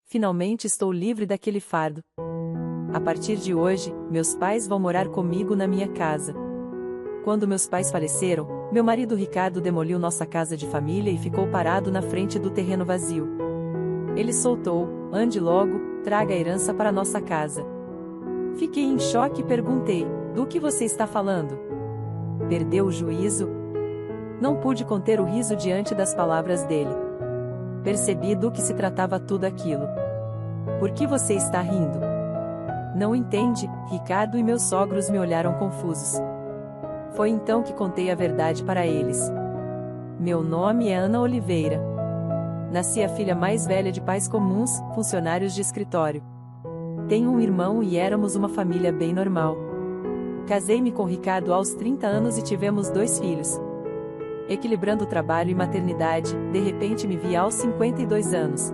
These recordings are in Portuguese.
finalmente estou livre daquele fardo. A partir de hoje, meus pais vão morar comigo na minha casa. Quando meus pais faleceram, meu marido Ricardo demoliu nossa casa de família e ficou parado na frente do terreno vazio. Ele soltou: ande logo, traga a herança para nossa casa. Fiquei em choque e perguntei: do que você está falando? Perdeu o juízo? Não pude conter o riso diante das palavras dele. Percebi do que se tratava tudo aquilo. Por que você está rindo? Não entende? Ricardo e meus sogros me olharam confusos. Foi então que contei a verdade para eles. Meu nome é Ana Oliveira. Nasci a filha mais velha de pais comuns, funcionários de escritório. Tenho um irmão e éramos uma família bem normal. Casei-me com Ricardo aos 30 anos e tivemos 2 filhos. Equilibrando o trabalho e maternidade, de repente me vi aos 52 anos.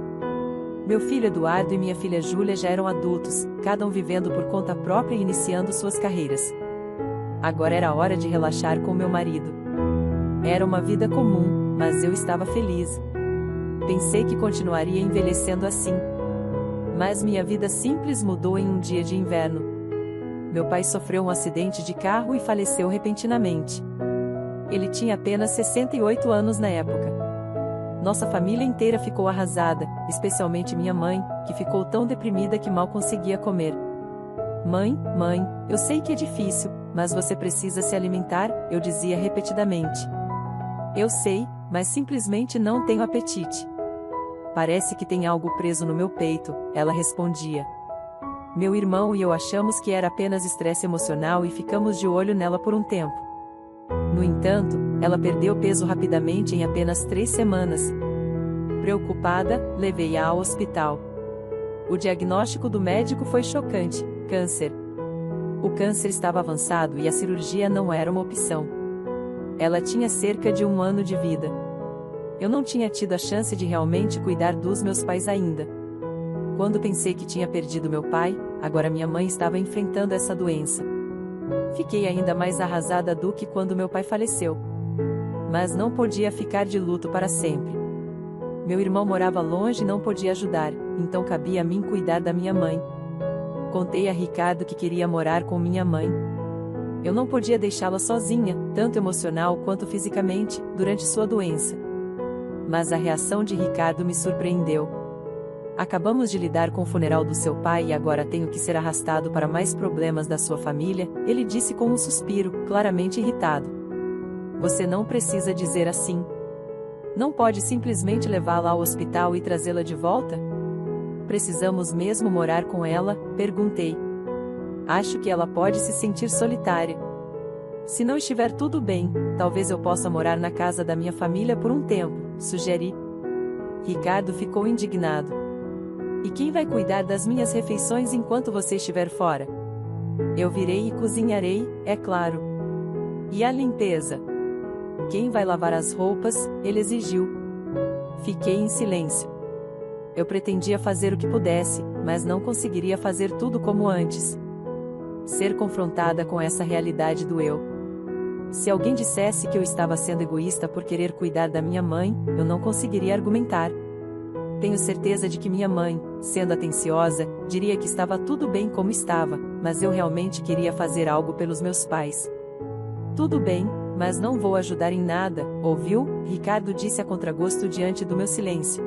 Meu filho Eduardo e minha filha Júlia já eram adultos, cada um vivendo por conta própria e iniciando suas carreiras. Agora era hora de relaxar com meu marido. Era uma vida comum, mas eu estava feliz. Pensei que continuaria envelhecendo assim. Mas minha vida simples mudou em um dia de inverno. Meu pai sofreu um acidente de carro e faleceu repentinamente. Ele tinha apenas 68 anos na época. Nossa família inteira ficou arrasada, especialmente minha mãe, que ficou tão deprimida que mal conseguia comer. Mãe, eu sei que é difícil, mas você precisa se alimentar, eu dizia repetidamente. Eu sei, mas simplesmente não tenho apetite. Parece que tem algo preso no meu peito, ela respondia. Meu irmão e eu achamos que era apenas estresse emocional e ficamos de olho nela por um tempo. No entanto, ela perdeu peso rapidamente em apenas 3 semanas. Preocupada, levei-a ao hospital. O diagnóstico do médico foi chocante: câncer. O câncer estava avançado e a cirurgia não era uma opção. Ela tinha cerca de 1 ano de vida. Eu não tinha tido a chance de realmente cuidar dos meus pais ainda. Quando pensei que tinha perdido meu pai, agora minha mãe estava enfrentando essa doença. Fiquei ainda mais arrasada do que quando meu pai faleceu. Mas não podia ficar de luto para sempre. Meu irmão morava longe e não podia ajudar, então cabia a mim cuidar da minha mãe. Contei a Ricardo que queria morar com minha mãe. Eu não podia deixá-la sozinha, tanto emocional quanto fisicamente, durante sua doença. Mas a reação de Ricardo me surpreendeu. Acabamos de lidar com o funeral do seu pai e agora tenho que ser arrastado para mais problemas da sua família, ele disse com um suspiro, claramente irritado. Você não precisa dizer assim. Não pode simplesmente levá-la ao hospital e trazê-la de volta? Precisamos mesmo morar com ela? Perguntei. Acho que ela pode se sentir solitária. Se não estiver tudo bem, talvez eu possa morar na casa da minha família por um tempo, sugeri. Ricardo ficou indignado. E quem vai cuidar das minhas refeições enquanto você estiver fora? Eu virei e cozinharei, é claro. E a limpeza? Quem vai lavar as roupas? Ele exigiu. Fiquei em silêncio. Eu pretendia fazer o que pudesse, mas não conseguiria fazer tudo como antes. Ser confrontada com essa realidade doeu. Se alguém dissesse que eu estava sendo egoísta por querer cuidar da minha mãe, eu não conseguiria argumentar. Tenho certeza de que minha mãe, sendo atenciosa, diria que estava tudo bem como estava, mas eu realmente queria fazer algo pelos meus pais. Tudo bem, mas não vou ajudar em nada, ouviu? Ricardo disse a contragosto diante do meu silêncio.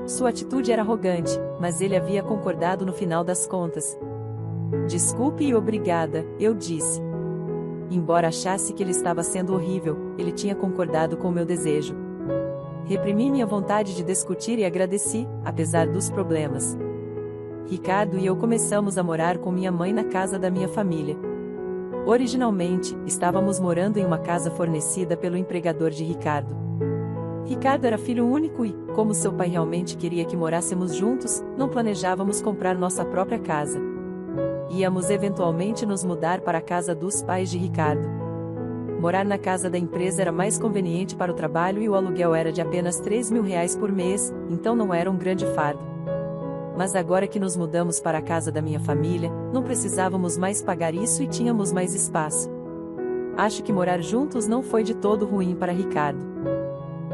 Sua atitude era arrogante, mas ele havia concordado no final das contas. Desculpe e obrigada, eu disse. Embora achasse que ele estava sendo horrível, ele tinha concordado com o meu desejo. Reprimi minha vontade de discutir e agradeci, apesar dos problemas. Ricardo e eu começamos a morar com minha mãe na casa da minha família. Originalmente, estávamos morando em uma casa fornecida pelo empregador de Ricardo. Ricardo era filho único e, como seu pai realmente queria que morássemos juntos, não planejávamos comprar nossa própria casa. Íamos eventualmente nos mudar para a casa dos pais de Ricardo. Morar na casa da empresa era mais conveniente para o trabalho e o aluguel era de apenas R$ 3.000 por mês, então não era um grande fardo. Mas agora que nos mudamos para a casa da minha família, não precisávamos mais pagar isso e tínhamos mais espaço. Acho que morar juntos não foi de todo ruim para Ricardo.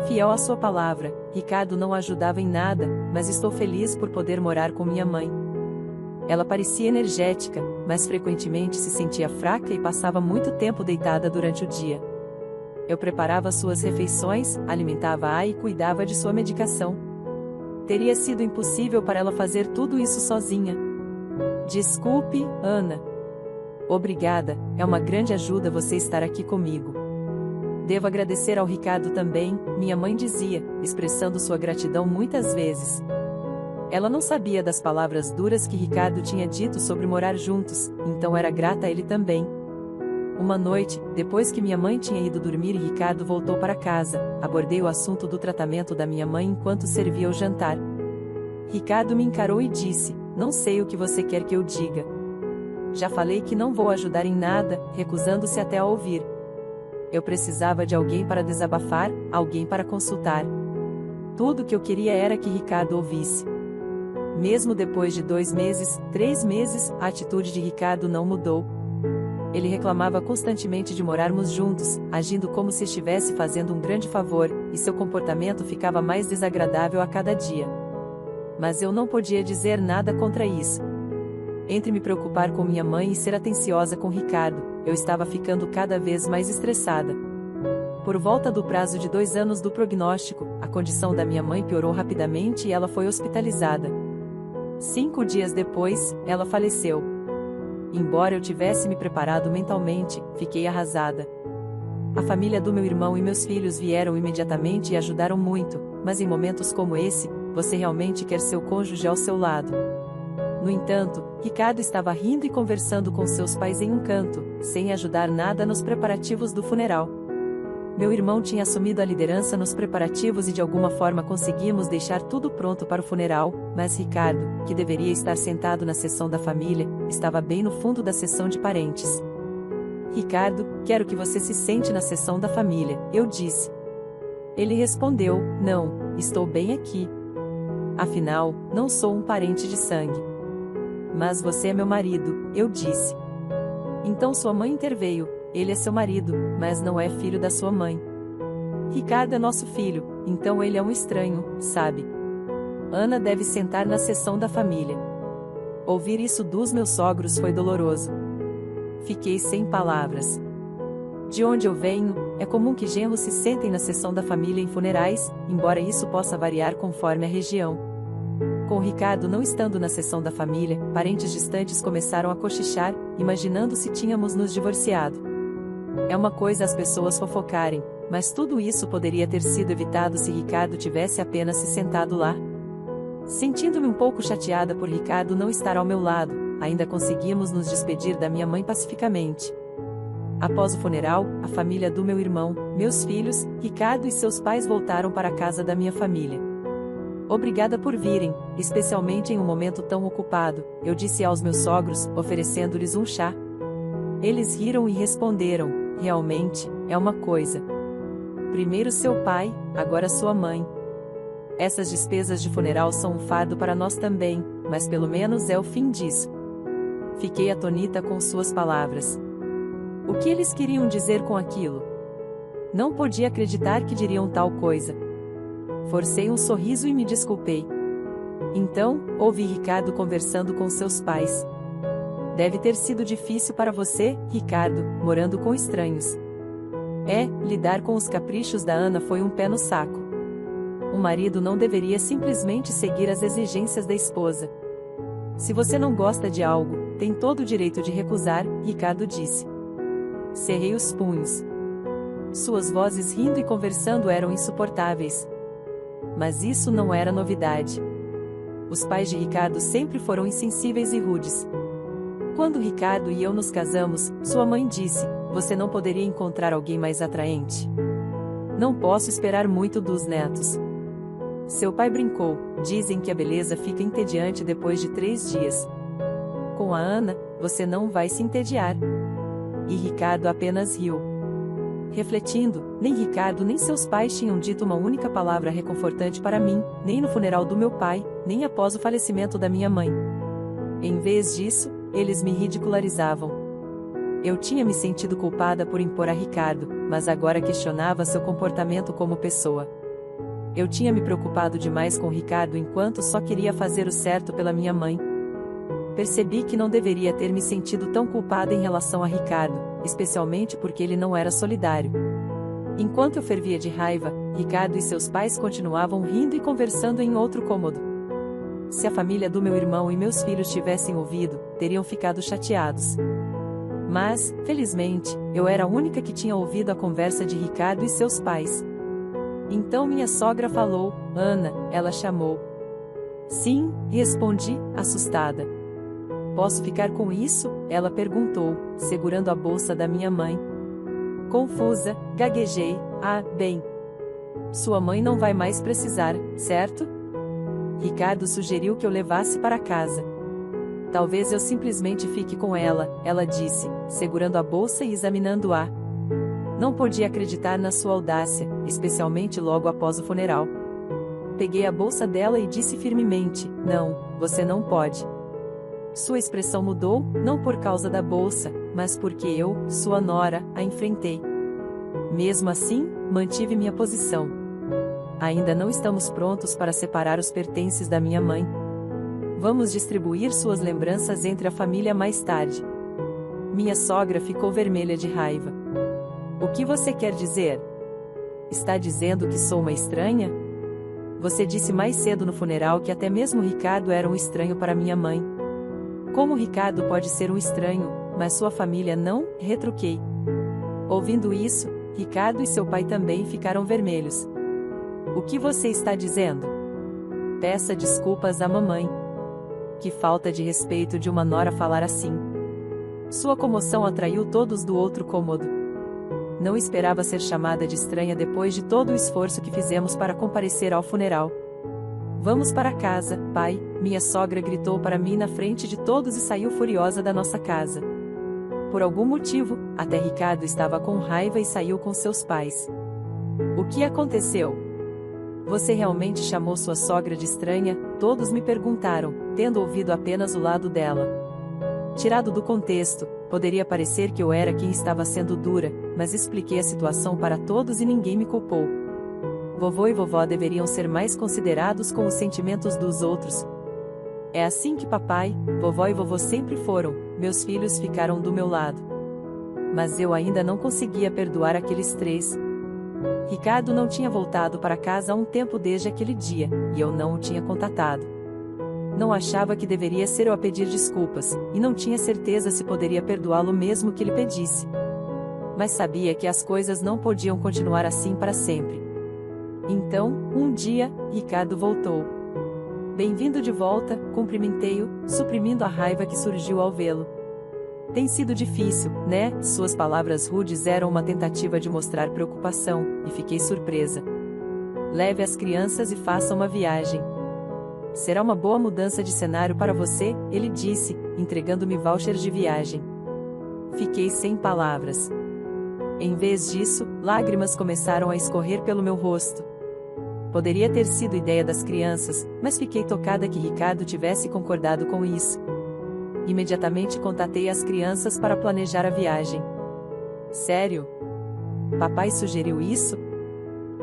Fiel à sua palavra, Ricardo não ajudava em nada, mas estou feliz por poder morar com minha mãe. Ela parecia energética, mas frequentemente se sentia fraca e passava muito tempo deitada durante o dia. Eu preparava suas refeições, alimentava-a e cuidava de sua medicação. Teria sido impossível para ela fazer tudo isso sozinha. Desculpe, Ana. Obrigada, é uma grande ajuda você estar aqui comigo. Devo agradecer ao Ricardo também, minha mãe dizia, expressando sua gratidão muitas vezes. Ela não sabia das palavras duras que Ricardo tinha dito sobre morar juntos, então era grata a ele também. Uma noite, depois que minha mãe tinha ido dormir e Ricardo voltou para casa, abordei o assunto do tratamento da minha mãe enquanto servia o jantar. Ricardo me encarou e disse: "Não sei o que você quer que eu diga. Já falei que não vou ajudar em nada", recusando-se até a ouvir. Eu precisava de alguém para desabafar, alguém para consultar. Tudo o que eu queria era que Ricardo ouvisse. Mesmo depois de 2 meses, 3 meses, a atitude de Ricardo não mudou. Ele reclamava constantemente de morarmos juntos, agindo como se estivesse fazendo um grande favor, e seu comportamento ficava mais desagradável a cada dia. Mas eu não podia dizer nada contra isso. Entre me preocupar com minha mãe e ser atenciosa com Ricardo, eu estava ficando cada vez mais estressada. Por volta do prazo de 2 anos do prognóstico, a condição da minha mãe piorou rapidamente e ela foi hospitalizada. 5 dias depois, ela faleceu. Embora eu tivesse me preparado mentalmente, fiquei arrasada. A família do meu irmão e meus filhos vieram imediatamente e ajudaram muito, mas em momentos como esse, você realmente quer seu cônjuge ao seu lado. No entanto, Ricardo estava rindo e conversando com seus pais em um canto, sem ajudar nada nos preparativos do funeral. Meu irmão tinha assumido a liderança nos preparativos e de alguma forma conseguimos deixar tudo pronto para o funeral, mas Ricardo, que deveria estar sentado na seção da família, estava bem no fundo da seção de parentes. "Ricardo, quero que você se sente na seção da família", eu disse. Ele respondeu: "Não, estou bem aqui. Afinal, não sou um parente de sangue." "Mas você é meu marido", eu disse. Então sua mãe interveio: "Ele é seu marido, mas não é filho da sua mãe. Ricardo é nosso filho, então ele é um estranho, sabe? Ana deve sentar na seção da família." Ouvir isso dos meus sogros foi doloroso. Fiquei sem palavras. De onde eu venho, é comum que genros se sentem na seção da família em funerais, embora isso possa variar conforme a região. Com Ricardo não estando na seção da família, parentes distantes começaram a cochichar, imaginando se tínhamos nos divorciado. É uma coisa as pessoas fofocarem, mas tudo isso poderia ter sido evitado se Ricardo tivesse apenas se sentado lá. Sentindo-me um pouco chateada por Ricardo não estar ao meu lado, ainda conseguimos nos despedir da minha mãe pacificamente. Após o funeral, a família do meu irmão, meus filhos, Ricardo e seus pais voltaram para a casa da minha família. "Obrigada por virem, especialmente em um momento tão ocupado", eu disse aos meus sogros, oferecendo-lhes um chá. Eles riram e responderam: "Realmente, é uma coisa. Primeiro seu pai, agora sua mãe. Essas despesas de funeral são um fardo para nós também, mas pelo menos é o fim disso." Fiquei atonita com suas palavras. O que eles queriam dizer com aquilo? Não podia acreditar que diriam tal coisa. Forcei um sorriso e me desculpei. Então, ouvi Ricardo conversando com seus pais. "Deve ter sido difícil para você, Ricardo, morando com estranhos." Lidar com os caprichos da Ana foi um pé no saco. O marido não deveria simplesmente seguir as exigências da esposa. "Se você não gosta de algo, tem todo o direito de recusar", Ricardo disse. Cerrei os punhos. Suas vozes rindo e conversando eram insuportáveis. Mas isso não era novidade. Os pais de Ricardo sempre foram insensíveis e rudes. Quando Ricardo e eu nos casamos, sua mãe disse: "Você não poderia encontrar alguém mais atraente? Não posso esperar muito dos netos." Seu pai brincou: "Dizem que a beleza fica entediante depois de 3 dias. Com a Ana, você não vai se entediar." E Ricardo apenas riu. Refletindo, nem Ricardo nem seus pais tinham dito uma única palavra reconfortante para mim, nem no funeral do meu pai, nem após o falecimento da minha mãe. Em vez disso, eles me ridicularizavam. Eu tinha me sentido culpada por impor a Ricardo, mas agora questionava seu comportamento como pessoa. Eu tinha me preocupado demais com Ricardo enquanto só queria fazer o certo pela minha mãe. Percebi que não deveria ter me sentido tão culpada em relação a Ricardo, especialmente porque ele não era solidário. Enquanto eu fervia de raiva, Ricardo e seus pais continuavam rindo e conversando em outro cômodo. Se a família do meu irmão e meus filhos tivessem ouvido, teriam ficado chateados. Mas, felizmente, eu era a única que tinha ouvido a conversa de Ricardo e seus pais. Então minha sogra falou, Ana, ela chamou. Sim, respondi, assustada. Posso ficar com isso? Ela perguntou, segurando a bolsa da minha mãe. Confusa, gaguejei, bem. Sua mãe não vai mais precisar, certo? Ricardo sugeriu que eu levasse para casa. Talvez eu simplesmente fique com ela, ela disse, segurando a bolsa e examinando-a. Não podia acreditar na sua audácia, especialmente logo após o funeral. Peguei a bolsa dela e disse firmemente, não, você não pode. Sua expressão mudou, não por causa da bolsa, mas porque eu, sua nora, a enfrentei. Mesmo assim, mantive minha posição. Ainda não estamos prontos para separar os pertences da minha mãe. Vamos distribuir suas lembranças entre a família mais tarde. Minha sogra ficou vermelha de raiva. O que você quer dizer? Está dizendo que sou uma estranha? Você disse mais cedo no funeral que até mesmo Ricardo era um estranho para minha mãe. Como Ricardo pode ser um estranho, mas sua família não? Retruquei. Ouvindo isso, Ricardo e seu pai também ficaram vermelhos. O que você está dizendo? Peça desculpas à mamãe. Que falta de respeito de uma nora falar assim. Sua comoção atraiu todos do outro cômodo. Não esperava ser chamada de estranha depois de todo o esforço que fizemos para comparecer ao funeral. Vamos para casa, pai, minha sogra gritou para mim na frente de todos e saiu furiosa da nossa casa. Por algum motivo, até Ricardo estava com raiva e saiu com seus pais. O que aconteceu? Você realmente chamou sua sogra de estranha? Todos me perguntaram, tendo ouvido apenas o lado dela. Tirado do contexto, poderia parecer que eu era quem estava sendo dura, mas expliquei a situação para todos e ninguém me culpou. Vovô e vovó deveriam ser mais considerados com os sentimentos dos outros. É assim que papai, vovó e vovô sempre foram, meus filhos ficaram do meu lado. Mas eu ainda não conseguia perdoar aqueles três. Ricardo não tinha voltado para casa há um tempo desde aquele dia, e eu não o tinha contatado. Não achava que deveria ser eu a pedir desculpas, e não tinha certeza se poderia perdoá-lo mesmo que ele pedisse. Mas sabia que as coisas não podiam continuar assim para sempre. Então, um dia, Ricardo voltou. Bem-vindo de volta, cumprimentei-o, suprimindo a raiva que surgiu ao vê-lo. Tem sido difícil, né? Suas palavras rudes eram uma tentativa de mostrar preocupação, e fiquei surpresa. Leve as crianças e faça uma viagem. Será uma boa mudança de cenário para você, ele disse, entregando-me vouchers de viagem. Fiquei sem palavras. Em vez disso, lágrimas começaram a escorrer pelo meu rosto. Poderia ter sido ideia das crianças, mas fiquei tocada que Ricardo tivesse concordado com isso. Imediatamente contatei as crianças para planejar a viagem. Sério? Papai sugeriu isso?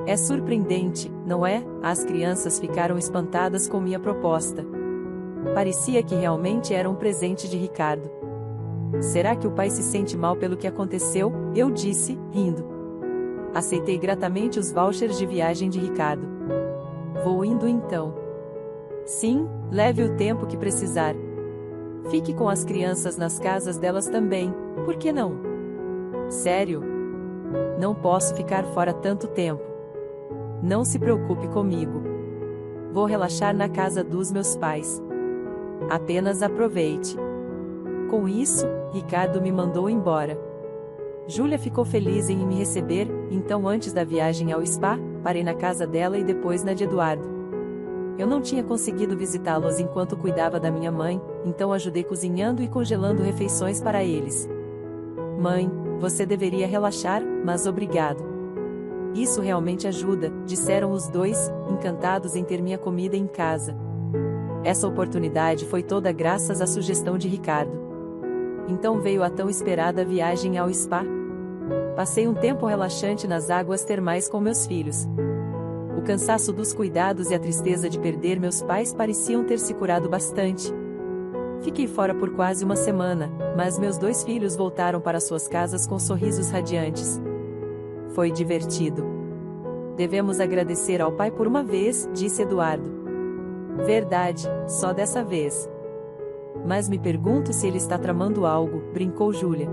É surpreendente, não é? As crianças ficaram espantadas com minha proposta. Parecia que realmente era um presente de Ricardo. Será que o pai se sente mal pelo que aconteceu? Eu disse, rindo. Aceitei gratamente os vouchers de viagem de Ricardo. Vou indo então. Sim, leve o tempo que precisar. Fique com as crianças nas casas delas também, por que não? Sério? Não posso ficar fora tanto tempo. Não se preocupe comigo. Vou relaxar na casa dos meus pais. Apenas aproveite. Com isso, Ricardo me mandou embora. Júlia ficou feliz em me receber, então antes da viagem ao spa, parei na casa dela e depois na de Eduardo. Eu não tinha conseguido visitá-los enquanto cuidava da minha mãe, então ajudei cozinhando e congelando refeições para eles. Mãe, você deveria relaxar, mas obrigado. Isso realmente ajuda, disseram os dois, encantados em ter minha comida em casa. Essa oportunidade foi toda graças à sugestão de Ricardo. Então veio a tão esperada viagem ao spa. Passei um tempo relaxante nas águas termais com meus filhos. O cansaço dos cuidados e a tristeza de perder meus pais pareciam ter se curado bastante. Fiquei fora por quase uma semana, mas meus 2 filhos voltaram para suas casas com sorrisos radiantes. Foi divertido. Devemos agradecer ao pai por uma vez, disse Eduardo. Verdade, só dessa vez. Mas me pergunto se ele está tramando algo, brincou Júlia.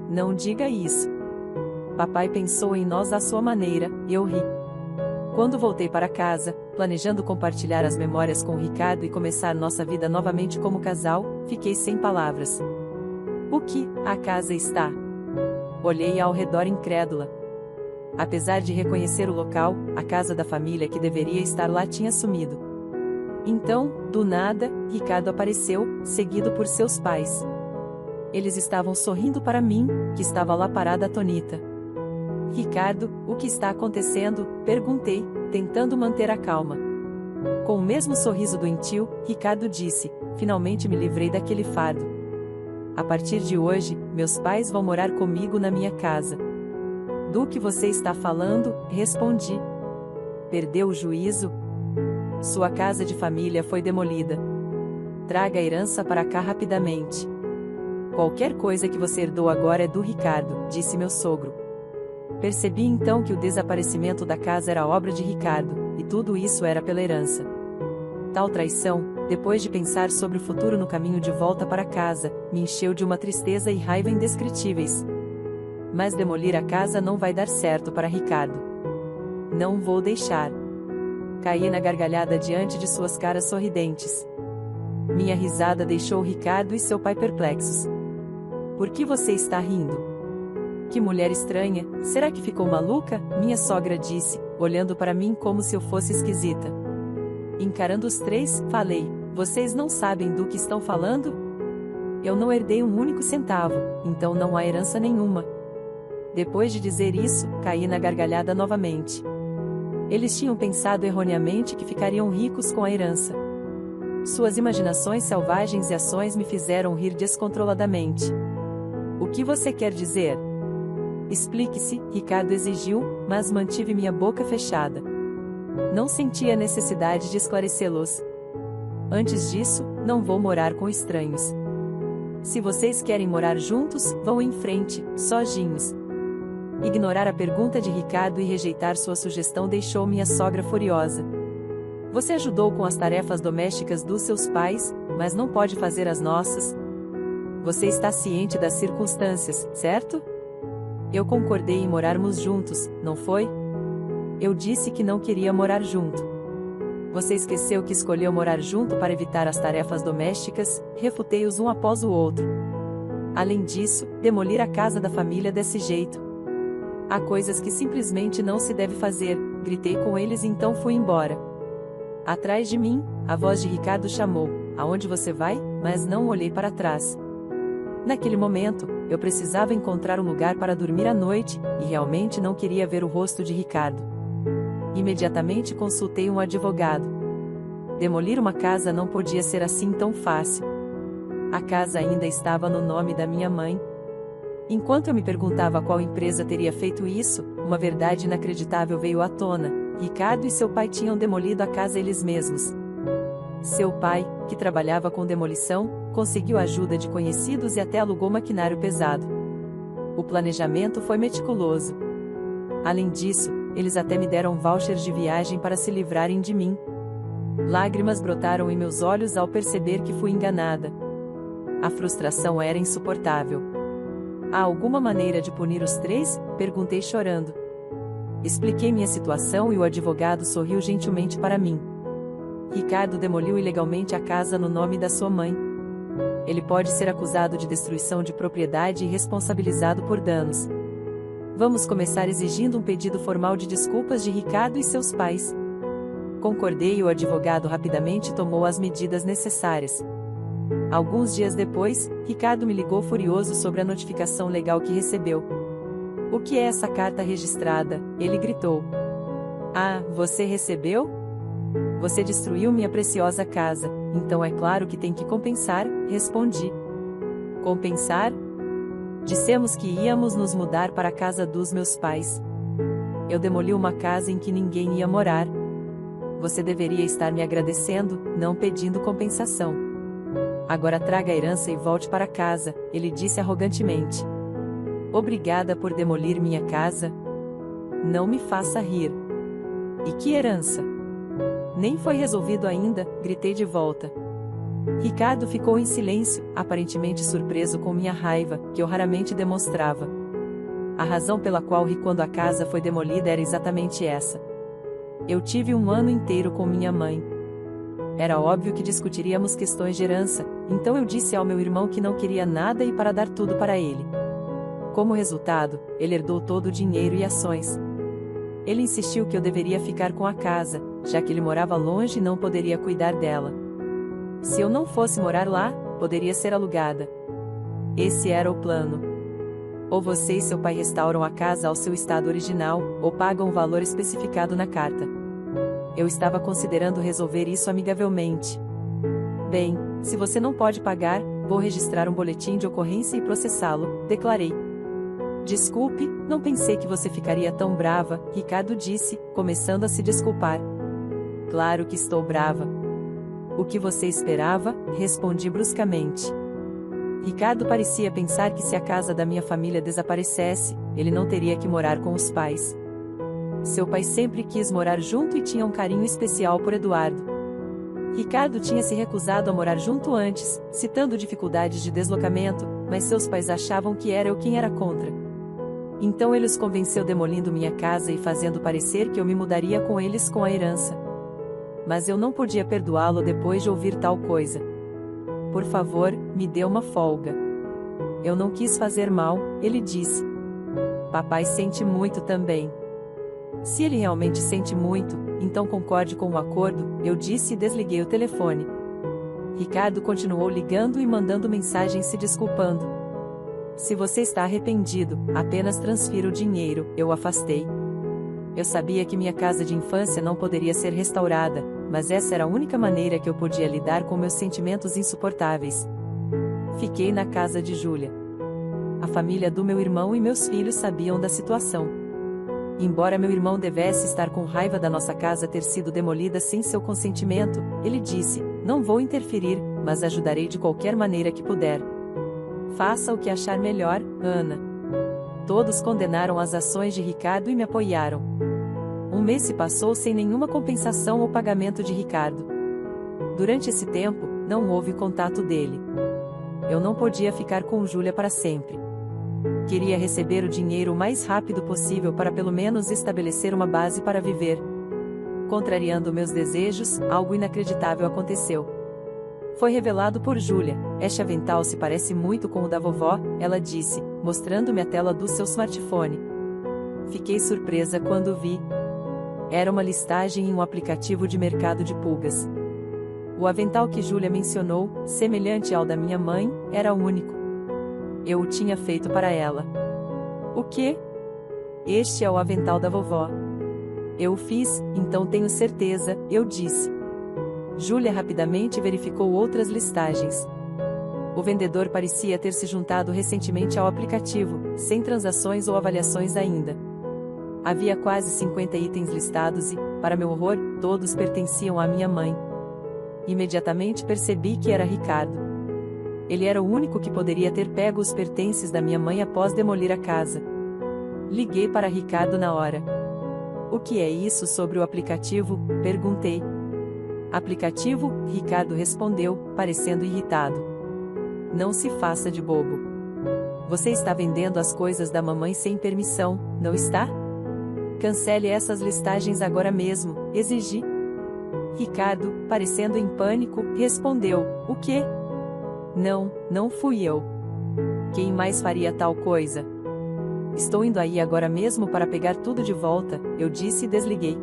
Não diga isso. Papai pensou em nós à sua maneira, eu ri. Quando voltei para casa, planejando compartilhar as memórias com Ricardo e começar nossa vida novamente como casal, fiquei sem palavras. O que, a casa está? Olhei ao redor incrédula. Apesar de reconhecer o local, a casa da família que deveria estar lá tinha sumido. Então, do nada, Ricardo apareceu, seguido por seus pais. Eles estavam sorrindo para mim, que estava lá parada atônita. Ricardo, o que está acontecendo? Perguntei, tentando manter a calma. Com o mesmo sorriso doentio, Ricardo disse, finalmente me livrei daquele fardo. A partir de hoje, meus pais vão morar comigo na minha casa. Do que você está falando? Respondi. Perdeu o juízo? Sua casa de família foi demolida. Traga a herança para cá rapidamente. Qualquer coisa que você herdou agora é do Ricardo, disse meu sogro. Percebi então que o desaparecimento da casa era obra de Ricardo, e tudo isso era pela herança. Tal traição, depois de pensar sobre o futuro no caminho de volta para casa, me encheu de uma tristeza e raiva indescritíveis. Mas demolir a casa não vai dar certo para Ricardo. Não vou deixar. Caí na gargalhada diante de suas caras sorridentes. Minha risada deixou Ricardo e seu pai perplexos. Por que você está rindo? Que mulher estranha, será que ficou maluca? Minha sogra disse, olhando para mim como se eu fosse esquisita. Encarando os 3, falei, vocês não sabem do que estão falando? Eu não herdei um único centavo, então não há herança nenhuma. Depois de dizer isso, caí na gargalhada novamente. Eles tinham pensado erroneamente que ficariam ricos com a herança. Suas imaginações selvagens e ações me fizeram rir descontroladamente. O que você quer dizer? Explique-se, Ricardo exigiu, mas mantive minha boca fechada. Não senti a necessidade de esclarecê-los. Antes disso, não vou morar com estranhos. Se vocês querem morar juntos, vão em frente, sozinhos. Ignorar a pergunta de Ricardo e rejeitar sua sugestão deixou minha sogra furiosa. Você ajudou com as tarefas domésticas dos seus pais, mas não pode fazer as nossas. Você está ciente das circunstâncias, certo? Eu concordei em morarmos juntos, não foi? Eu disse que não queria morar junto. Você esqueceu que escolheu morar junto para evitar as tarefas domésticas? Refutei-os um após o outro. Além disso, demolir a casa da família desse jeito. Há coisas que simplesmente não se deve fazer, gritei com eles e então fui embora. Atrás de mim, a voz de Ricardo chamou, aonde você vai? Mas não olhei para trás. Naquele momento, eu precisava encontrar um lugar para dormir à noite, e realmente não queria ver o rosto de Ricardo. Imediatamente consultei um advogado. Demolir uma casa não podia ser assim tão fácil. A casa ainda estava no nome da minha mãe. Enquanto eu me perguntava qual empresa teria feito isso, uma verdade inacreditável veio à tona. Ricardo e seu pai tinham demolido a casa eles mesmos. Seu pai, que trabalhava com demolição, conseguiu a ajuda de conhecidos e até alugou maquinário pesado. O planejamento foi meticuloso. Além disso, eles até me deram vouchers de viagem para se livrarem de mim. Lágrimas brotaram em meus olhos ao perceber que fui enganada. A frustração era insuportável. Há alguma maneira de punir os 3? Perguntei chorando. Expliquei minha situação e o advogado sorriu gentilmente para mim. Ricardo demoliu ilegalmente a casa no nome da sua mãe. Ele pode ser acusado de destruição de propriedade e responsabilizado por danos. Vamos começar exigindo um pedido formal de desculpas de Ricardo e seus pais. Concordei e o advogado rapidamente tomou as medidas necessárias. Alguns dias depois, Ricardo me ligou furioso sobre a notificação legal que recebeu. O que é essa carta registrada? Ele gritou. Ah, você recebeu? Você destruiu minha preciosa casa, então é claro que tem que compensar, respondi. Compensar? Dissemos que íamos nos mudar para a casa dos meus pais. Eu demoli uma casa em que ninguém ia morar. Você deveria estar me agradecendo, não pedindo compensação. Agora traga a herança e volte para casa, ele disse arrogantemente. Obrigada por demolir minha casa. Não me faça rir. E que herança? Nem foi resolvido ainda, gritei de volta. Ricardo ficou em silêncio, aparentemente surpreso com minha raiva, que eu raramente demonstrava. A razão pela qual ri quando a casa foi demolida era exatamente essa. Eu tive um ano inteiro com minha mãe. Era óbvio que discutiríamos questões de herança, então eu disse ao meu irmão que não queria nada e para dar tudo para ele. Como resultado, ele herdou todo o dinheiro e ações. Ele insistiu que eu deveria ficar com a casa, já que ele morava longe e não poderia cuidar dela. Se eu não fosse morar lá, poderia ser alugada. Esse era o plano. Ou você e seu pai restauram a casa ao seu estado original, ou pagam o valor especificado na carta. Eu estava considerando resolver isso amigavelmente. Bem, se você não pode pagar, vou registrar um boletim de ocorrência e processá-lo, declarei. Desculpe, não pensei que você ficaria tão brava, Ricardo disse, começando a se desculpar. Claro que estou brava. O que você esperava? Respondi bruscamente. Ricardo parecia pensar que se a casa da minha família desaparecesse, ele não teria que morar com os pais. Seu pai sempre quis morar junto e tinha um carinho especial por Eduardo. Ricardo tinha se recusado a morar junto antes, citando dificuldades de deslocamento, mas seus pais achavam que era eu quem era contra. Então ele os convenceu demolindo minha casa e fazendo parecer que eu me mudaria com eles com a herança. Mas eu não podia perdoá-lo depois de ouvir tal coisa. Por favor, me dê uma folga. Eu não quis fazer mal, ele disse. Papai sente muito também. Se ele realmente sente muito, então concorde com o acordo, eu disse e desliguei o telefone. Ricardo continuou ligando e mandando mensagens se desculpando. Se você está arrependido, apenas transfira o dinheiro, eu afastei. Eu sabia que minha casa de infância não poderia ser restaurada, mas essa era a única maneira que eu podia lidar com meus sentimentos insuportáveis. Fiquei na casa de Júlia. A família do meu irmão e meus filhos sabiam da situação. Embora meu irmão devesse estar com raiva da nossa casa ter sido demolida sem seu consentimento, ele disse, não vou interferir, mas ajudarei de qualquer maneira que puder. Faça o que achar melhor, Ana. Todos condenaram as ações de Ricardo e me apoiaram. Um mês se passou sem nenhuma compensação ou pagamento de Ricardo. Durante esse tempo, não houve contato dele. Eu não podia ficar com Júlia para sempre. Queria receber o dinheiro o mais rápido possível para pelo menos estabelecer uma base para viver. Contrariando meus desejos, algo inacreditável aconteceu. Foi revelado por Júlia. Este avental se parece muito com o da vovó, ela disse, mostrando-me a tela do seu smartphone. Fiquei surpresa quando vi. Era uma listagem em um aplicativo de mercado de pulgas. O avental que Júlia mencionou, semelhante ao da minha mãe, era único. Eu o tinha feito para ela. O quê? Este é o avental da vovó. Eu o fiz, então tenho certeza, eu disse. Júlia rapidamente verificou outras listagens. O vendedor parecia ter se juntado recentemente ao aplicativo, sem transações ou avaliações ainda. Havia quase 50 itens listados e, para meu horror, todos pertenciam à minha mãe. Imediatamente percebi que era Ricardo. Ele era o único que poderia ter pego os pertences da minha mãe após demolir a casa. Liguei para Ricardo na hora. O que é isso sobre o aplicativo? Perguntei. Aplicativo? Ricardo respondeu, parecendo irritado. Não se faça de bobo. Você está vendendo as coisas da mamãe sem permissão, não está? Cancele essas listagens agora mesmo, exigi. Ricardo, parecendo em pânico, respondeu, o quê? Não, não fui eu. Quem mais faria tal coisa? Estou indo aí agora mesmo para pegar tudo de volta, eu disse e desliguei.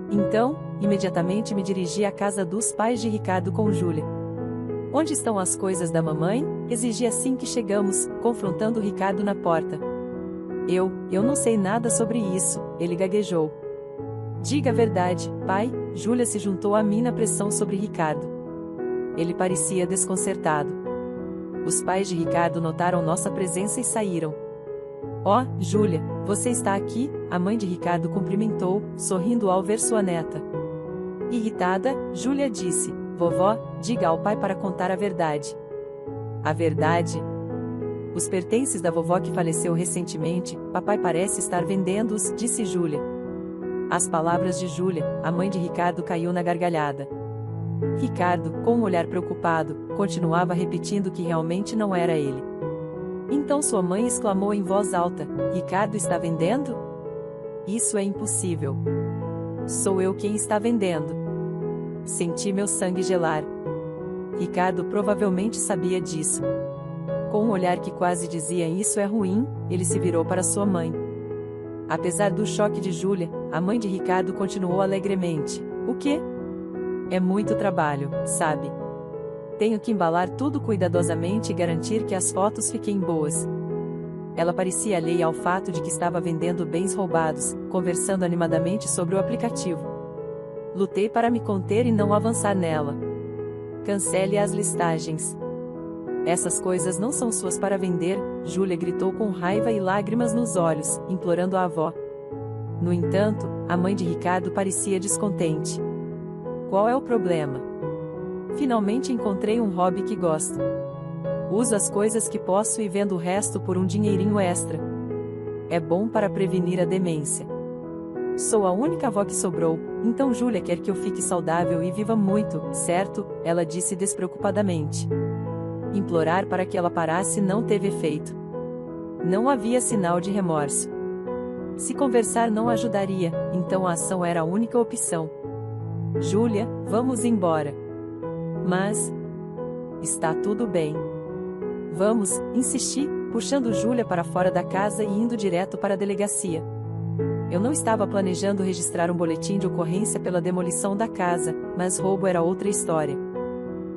Então, imediatamente me dirigi à casa dos pais de Ricardo com Júlia. Onde estão as coisas da mamãe? Exigi assim que chegamos, confrontando Ricardo na porta. Eu não sei nada sobre isso, ele gaguejou. Diga a verdade, pai, Júlia se juntou a mim na pressão sobre Ricardo. Ele parecia desconcertado. Os pais de Ricardo notaram nossa presença e saíram. Oh, Júlia, Você está aqui? A mãe de Ricardo cumprimentou, sorrindo ao ver sua neta. Irritada, Júlia disse: Vovó, diga ao pai para contar a verdade. A verdade? Os pertences da vovó que faleceu recentemente, papai parece estar vendendo-os, disse Júlia. Às palavras de Júlia, a mãe de Ricardo caiu na gargalhada. Ricardo, com um olhar preocupado, continuava repetindo que realmente não era ele. Então sua mãe exclamou em voz alta: Ricardo está vendendo? Isso é impossível. Sou eu quem está vendendo. Senti meu sangue gelar. Ricardo provavelmente sabia disso. Com um olhar que quase dizia isso é ruim, ele se virou para sua mãe. Apesar do choque de Júlia, a mãe de Ricardo continuou alegremente: O quê? É muito trabalho, sabe? Tenho que embalar tudo cuidadosamente e garantir que as fotos fiquem boas. Ela parecia alheia ao fato de que estava vendendo bens roubados, conversando animadamente sobre o aplicativo. Lutei para me conter e não avançar nela. Cancele as listagens. Essas coisas não são suas para vender, Júlia gritou com raiva e lágrimas nos olhos, implorando a avó. No entanto, a mãe de Ricardo parecia descontente. Qual é o problema? Finalmente encontrei um hobby que gosto. Uso as coisas que posso e vendo o resto por um dinheirinho extra. É bom para prevenir a demência. Sou a única avó que sobrou, então Júlia quer que eu fique saudável e viva muito, certo? Ela disse despreocupadamente. Implorar para que ela parasse não teve efeito. Não havia sinal de remorso. Se conversar não ajudaria, então a ação era a única opção. Júlia, vamos embora. Mas... Está tudo bem. Vamos, insisti, puxando Júlia para fora da casa e indo direto para a delegacia. Eu não estava planejando registrar um boletim de ocorrência pela demolição da casa, mas roubo era outra história.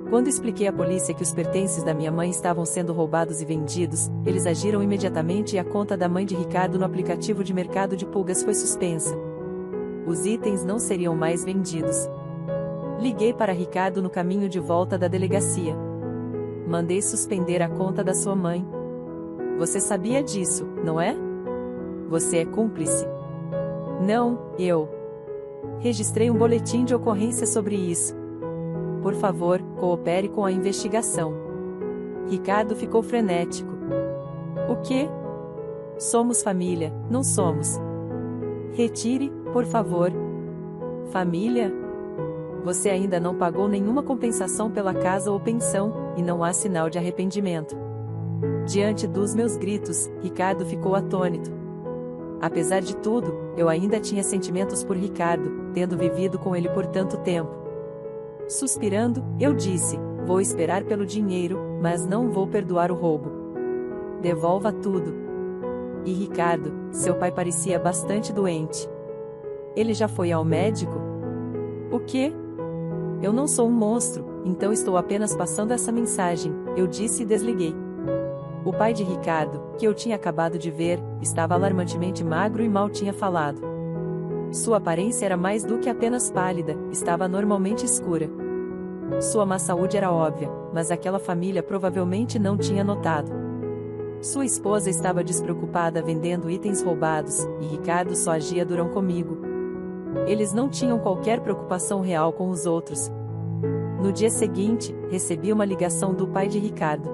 Quando expliquei à polícia que os pertences da minha mãe estavam sendo roubados e vendidos, eles agiram imediatamente e a conta da mãe de Ricardo no aplicativo de mercado de pulgas foi suspensa. Os itens não seriam mais vendidos. Liguei para Ricardo no caminho de volta da delegacia. Mandei suspender a conta da sua mãe. Você sabia disso, não é? Você é cúmplice. Não, eu. Registrei um boletim de ocorrência sobre isso. Por favor, coopere com a investigação. Ricardo ficou frenético. O quê? Somos família, não somos. Retire, por favor. Família? Você ainda não pagou nenhuma compensação pela casa ou pensão, e não há sinal de arrependimento. Diante dos meus gritos, Ricardo ficou atônito. Apesar de tudo, eu ainda tinha sentimentos por Ricardo, tendo vivido com ele por tanto tempo. Suspirando, eu disse: vou esperar pelo dinheiro, mas não vou perdoar o roubo. Devolva tudo. E Ricardo, seu pai parecia bastante doente. Ele já foi ao médico? O quê? Eu não sou um monstro, então estou apenas passando essa mensagem, eu disse e desliguei. O pai de Ricardo, que eu tinha acabado de ver, estava alarmantemente magro e mal tinha falado. Sua aparência era mais do que apenas pálida, estava normalmente escura. Sua má saúde era óbvia, mas aquela família provavelmente não tinha notado. Sua esposa estava despreocupada vendendo itens roubados, e Ricardo só agia durão comigo. Eles não tinham qualquer preocupação real com os outros. No dia seguinte, recebi uma ligação do pai de Ricardo.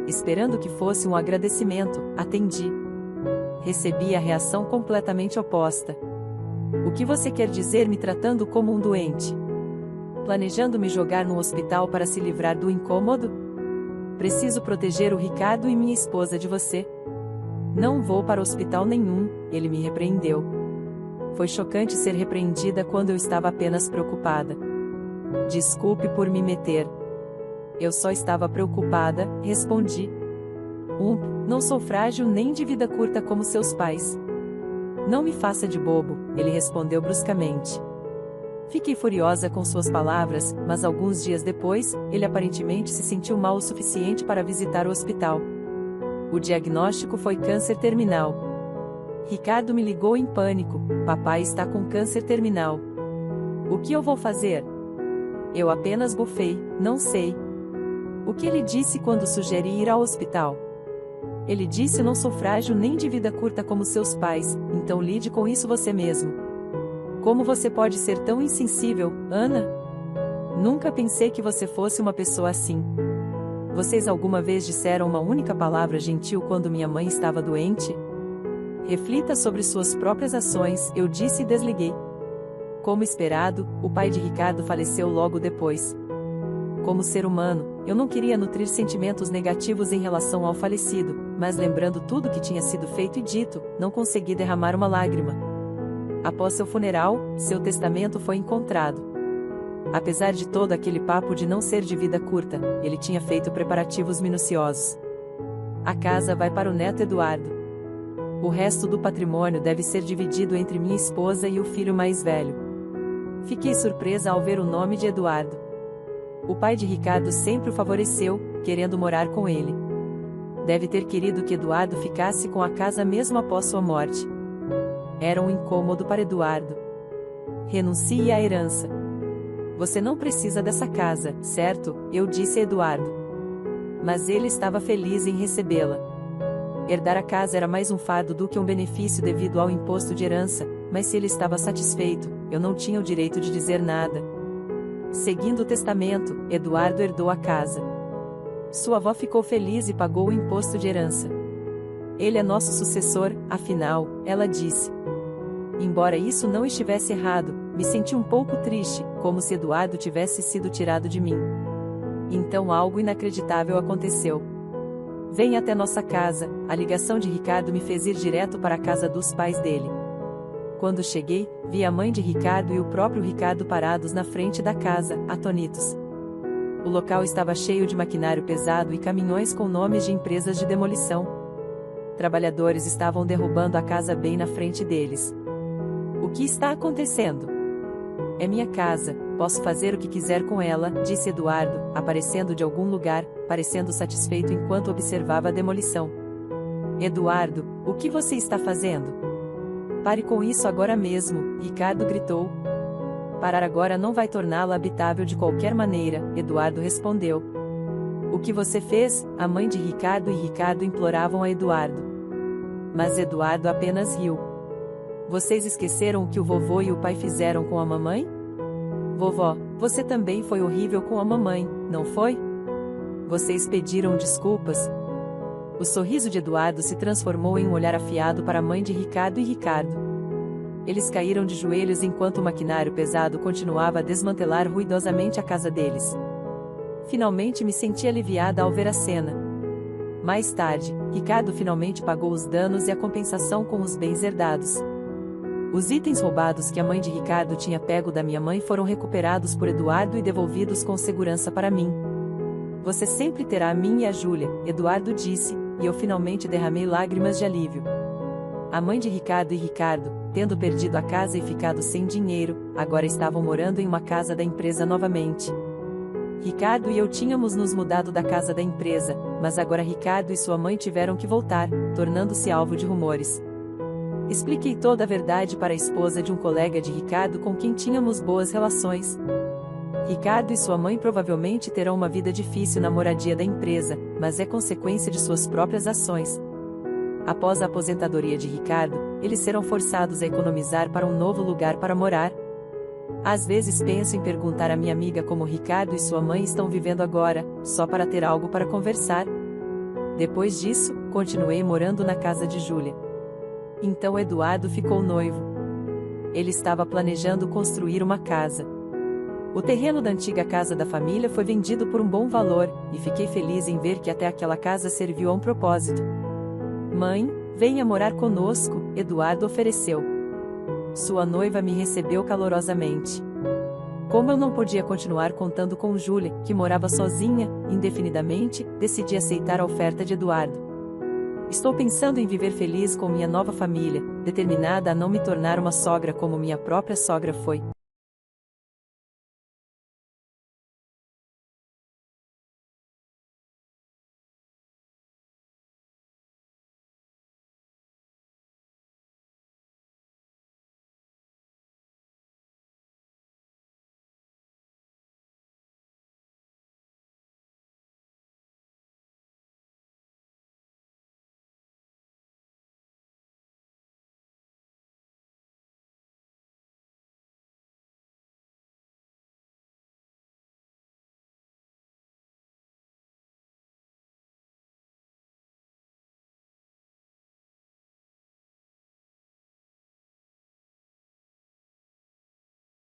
Esperando que fosse um agradecimento, atendi. Recebi a reação completamente oposta. O que você quer dizer me tratando como um doente? Planejando me jogar no hospital para se livrar do incômodo? Preciso proteger o Ricardo e minha esposa de você. Não vou para hospital nenhum, ele me repreendeu. Foi chocante ser repreendida quando eu estava apenas preocupada. Desculpe por me meter. Eu só estava preocupada, respondi. Não sou frágil nem de vida curta como seus pais. Não me faça de bobo, ele respondeu bruscamente. Fiquei furiosa com suas palavras, mas alguns dias depois, ele aparentemente se sentiu mal o suficiente para visitar o hospital. O diagnóstico foi câncer terminal. Ricardo me ligou em pânico: papai está com câncer terminal. O que eu vou fazer? Eu apenas bufei: não sei. O que ele disse quando sugeri ir ao hospital? Ele disse: não sou frágil nem de vida curta como seus pais, então lide com isso você mesmo. Como você pode ser tão insensível, Ana? Nunca pensei que você fosse uma pessoa assim. Vocês alguma vez disseram uma única palavra gentil quando minha mãe estava doente? Reflita sobre suas próprias ações, eu disse e desliguei. Como esperado, o pai de Ricardo faleceu logo depois. Como ser humano, eu não queria nutrir sentimentos negativos em relação ao falecido, mas lembrando tudo que tinha sido feito e dito, não consegui derramar uma lágrima. Após seu funeral, seu testamento foi encontrado. Apesar de todo aquele papo de não ser de vida curta, ele tinha feito preparativos minuciosos. A casa vai para o neto Eduardo. O resto do patrimônio deve ser dividido entre minha esposa e o filho mais velho. Fiquei surpresa ao ver o nome de Eduardo. O pai de Ricardo sempre o favoreceu, querendo morar com ele. Deve ter querido que Eduardo ficasse com a casa mesmo após sua morte. Era um incômodo para Eduardo. Renuncie à herança. Você não precisa dessa casa, certo? Eu disse a Eduardo. Mas ele estava feliz em recebê-la. Herdar a casa era mais um fardo do que um benefício devido ao imposto de herança, mas se ele estava satisfeito, eu não tinha o direito de dizer nada. Seguindo o testamento, Eduardo herdou a casa. Sua avó ficou feliz e pagou o imposto de herança. Ele é nosso sucessor, afinal, ela disse. Embora isso não estivesse errado, me senti um pouco triste, como se Eduardo tivesse sido tirado de mim. Então algo inacreditável aconteceu. Venha até nossa casa, a ligação de Ricardo me fez ir direto para a casa dos pais dele. Quando cheguei, vi a mãe de Ricardo e o próprio Ricardo parados na frente da casa, atonitos. O local estava cheio de maquinário pesado e caminhões com nomes de empresas de demolição. Trabalhadores estavam derrubando a casa bem na frente deles. O que está acontecendo? É minha casa, posso fazer o que quiser com ela, disse Eduardo, aparecendo de algum lugar, parecendo satisfeito enquanto observava a demolição. Eduardo, o que você está fazendo? Pare com isso agora mesmo, Ricardo gritou. Parar agora não vai torná-la habitável de qualquer maneira, Eduardo respondeu. O que você fez? A mãe de Ricardo e Ricardo imploravam a Eduardo. Mas Eduardo apenas riu. Vocês esqueceram o que o vovô e o pai fizeram com a mamãe? Vovó, você também foi horrível com a mamãe, não foi? Vocês pediram desculpas? O sorriso de Eduardo se transformou em um olhar afiado para a mãe de Ricardo e Ricardo. Eles caíram de joelhos enquanto o maquinário pesado continuava a desmantelar ruidosamente a casa deles. Finalmente me senti aliviada ao ver a cena. Mais tarde, Ricardo finalmente pagou os danos e a compensação com os bens herdados. Os itens roubados que a mãe de Ricardo tinha pego da minha mãe foram recuperados por Eduardo e devolvidos com segurança para mim. Você sempre terá a mim e a Júlia, Eduardo disse, e eu finalmente derramei lágrimas de alívio. A mãe de Ricardo e Ricardo, tendo perdido a casa e ficado sem dinheiro, agora estavam morando em uma casa da empresa novamente. Ricardo e eu tínhamos nos mudado da casa da empresa, mas agora Ricardo e sua mãe tiveram que voltar, tornando-se alvo de rumores. Expliquei toda a verdade para a esposa de um colega de Ricardo com quem tínhamos boas relações. Ricardo e sua mãe provavelmente terão uma vida difícil na moradia da empresa, mas é consequência de suas próprias ações. Após a aposentadoria de Ricardo, eles serão forçados a economizar para um novo lugar para morar. Às vezes penso em perguntar à minha amiga como Ricardo e sua mãe estão vivendo agora, só para ter algo para conversar. Depois disso, continuei morando na casa de Júlia. Então Eduardo ficou noivo. Ele estava planejando construir uma casa. O terreno da antiga casa da família foi vendido por um bom valor, e fiquei feliz em ver que até aquela casa serviu a um propósito. Mãe, venha morar conosco, Eduardo ofereceu. Sua noiva me recebeu calorosamente. Como eu não podia continuar contando com Júlia, que morava sozinha, indefinidamente, decidi aceitar a oferta de Eduardo. Estou pensando em viver feliz com minha nova família, determinada a não me tornar uma sogra como minha própria sogra foi.